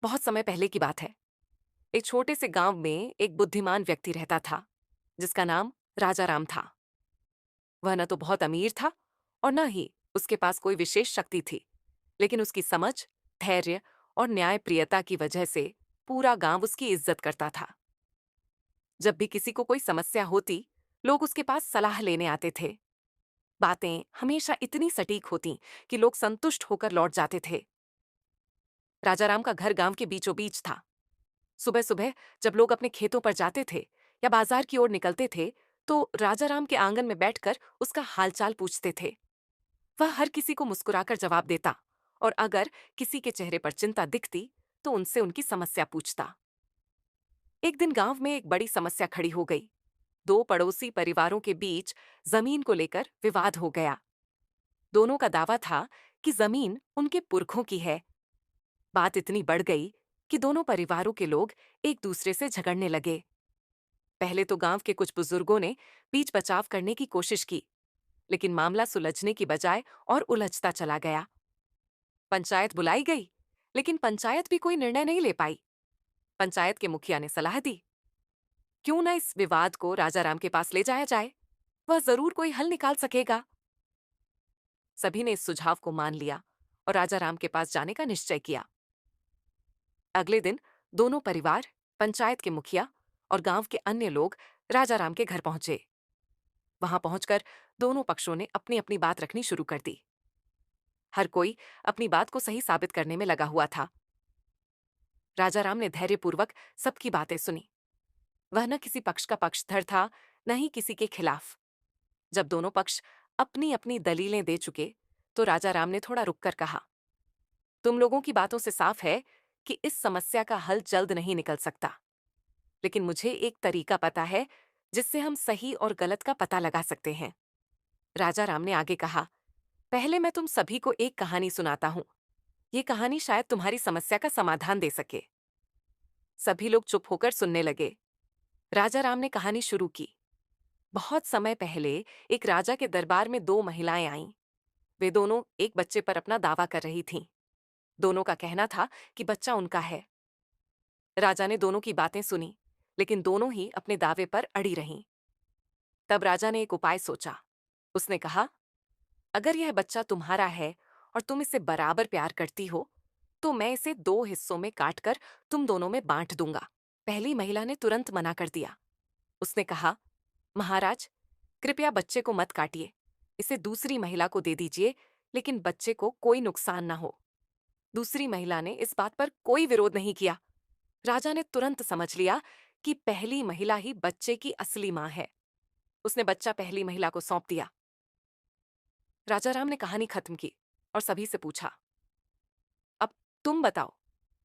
बहुत समय पहले की बात है। एक छोटे से गांव में एक बुद्धिमान व्यक्ति रहता था, जिसका नाम राजा राम था। वह न तो बहुत अमीर था और न ही उसके पास कोई विशेष शक्ति थी, लेकिन उसकी समझ, धैर्य और न्यायप्रियता की वजह से पूरा गांव उसकी इज्जत करता था। जब भी किसी को कोई समस्या होती, लोग उसके पास सलाह लेने आते थे। बातें हमेशा इतनी सटीक होती कि लोग संतुष्ट होकर लौट जाते थे। राजा राम का घर गांव के बीचों बीच था। सुबह सुबह जब लोग अपने खेतों पर जाते थे या बाजार की ओर निकलते थे, तो राजा राम के आंगन में बैठकर उसका हालचाल पूछते थे। वह हर किसी को मुस्कुराकर जवाब देता और अगर किसी के चेहरे पर चिंता दिखती तो उनसे उनकी समस्या पूछता। एक दिन गांव में एक बड़ी समस्या खड़ी हो गई। दो पड़ोसी परिवारों के बीच जमीन को लेकर विवाद हो गया। दोनों का दावा था कि जमीन उनके पुरखों की है। बात इतनी बढ़ गई कि दोनों परिवारों के लोग एक दूसरे से झगड़ने लगे। पहले तो गांव के कुछ बुजुर्गों ने बीच बचाव करने की कोशिश की, लेकिन मामला सुलझने की बजाय और उलझता चला गया। पंचायत बुलाई गई, लेकिन पंचायत भी कोई निर्णय नहीं ले पाई। पंचायत के मुखिया ने सलाह दी, क्यों न इस विवाद को राजा राम के पास ले जाया जाए, वह जरूर कोई हल निकाल सकेगा। सभी ने इस सुझाव को मान लिया और राजा राम के पास जाने का निश्चय किया। अगले दिन दोनों परिवार, पंचायत के मुखिया और गांव के अन्य लोग राजा राम के घर पहुंचे। वहां पहुंचकर दोनों पक्षों ने अपनी अपनी बात रखनी शुरू कर दी। हर कोई अपनी बात को सही साबित करने में लगा हुआ था। राजा राम ने धैर्यपूर्वक सबकी बातें सुनी। वह न किसी पक्ष का पक्षधर था, न ही किसी के खिलाफ। जब दोनों पक्ष अपनी अपनी दलीलें दे चुके, तो राजा राम ने थोड़ा रुककर कहा, तुम लोगों की बातों से साफ है कि इस समस्या का हल जल्द नहीं निकल सकता, लेकिन मुझे एक तरीका पता है जिससे हम सही और गलत का पता लगा सकते हैं। राजा राम ने आगे कहा, पहले मैं तुम सभी को एक कहानी सुनाता हूं। ये कहानी शायद तुम्हारी समस्या का समाधान दे सके। सभी लोग चुप होकर सुनने लगे। राजा राम ने कहानी शुरू की। बहुत समय पहले एक राजा के दरबार में दो महिलाएं आईं। वे दोनों एक बच्चे पर अपना दावा कर रही थीं। दोनों का कहना था कि बच्चा उनका है। राजा ने दोनों की बातें सुनी, लेकिन दोनों ही अपने दावे पर अड़ी रहीं। तब राजा ने एक उपाय सोचा। उसने कहा, अगर यह बच्चा तुम्हारा है और तुम इसे बराबर प्यार करती हो, तो मैं इसे दो हिस्सों में काटकर तुम दोनों में बांट दूंगा। पहली महिला ने तुरंत मना कर दिया। उसने कहा, महाराज, कृपया बच्चे को मत काटिए। इसे दूसरी महिला को दे दीजिए, लेकिन बच्चे को कोई नुकसान न हो। दूसरी महिला ने इस बात पर कोई विरोध नहीं किया। राजा ने तुरंत समझ लिया कि पहली महिला ही बच्चे की असली मां है। उसने बच्चा पहली महिला को सौंप दिया। राजा राम ने कहानी खत्म की और सभी से पूछा, अब तुम बताओ,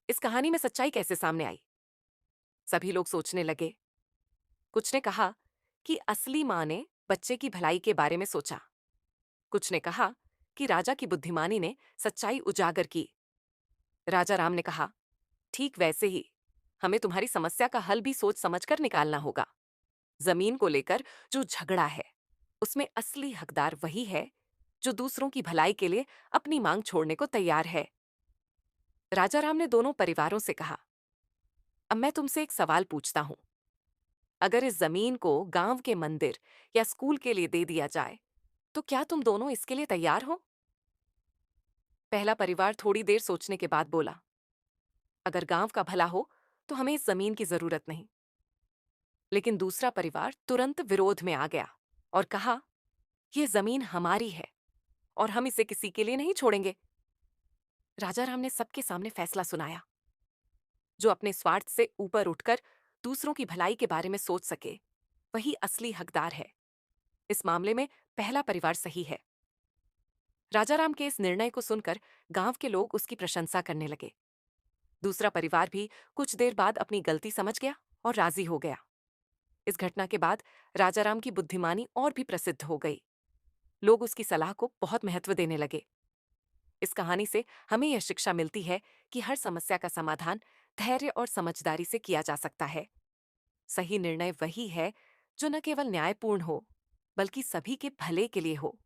इस कहानी में सच्चाई कैसे सामने आई? सभी लोग सोचने लगे। कुछ ने कहा कि असली मां ने बच्चे की भलाई के बारे में सोचा। कुछ ने कहा कि राजा की बुद्धिमानी ने सच्चाई उजागर की। राजा राम ने कहा, ठीक वैसे ही हमें तुम्हारी समस्या का हल भी सोच समझकर निकालना होगा। जमीन को लेकर जो झगड़ा है, उसमें असली हकदार वही है जो दूसरों की भलाई के लिए अपनी मांग छोड़ने को तैयार है। राजा राम ने दोनों परिवारों से कहा, अब मैं तुमसे एक सवाल पूछता हूं। अगर इस जमीन को गांव के मंदिर या स्कूल के लिए दे दिया जाए, तो क्या तुम दोनों इसके लिए तैयार हो? पहला परिवार थोड़ी देर सोचने के बाद बोला, अगर गांव का भला हो तो हमें इस जमीन की जरूरत नहीं। लेकिन दूसरा परिवार तुरंत विरोध में आ गया और कहा, यह जमीन हमारी है और हम इसे किसी के लिए नहीं छोड़ेंगे। राजा राम ने सबके सामने फैसला सुनाया। जो अपने स्वार्थ से ऊपर उठकर दूसरों की भलाई के बारे में सोच सके, वही असली हकदार है। इस मामले में पहला परिवार सही है। राजा राम के इस निर्णय को सुनकर गांव के लोग उसकी प्रशंसा करने लगे। दूसरा परिवार भी कुछ देर बाद अपनी गलती समझ गया और राजी हो गया। इस घटना के बाद राजा राम की बुद्धिमानी और भी प्रसिद्ध हो गई। लोग उसकी सलाह को बहुत महत्व देने लगे। इस कहानी से हमें यह शिक्षा मिलती है कि हर समस्या का समाधान धैर्य और समझदारी से किया जा सकता है। सही निर्णय वही है जो न केवल न्यायपूर्ण हो, बल्कि सभी के भले के लिए हो।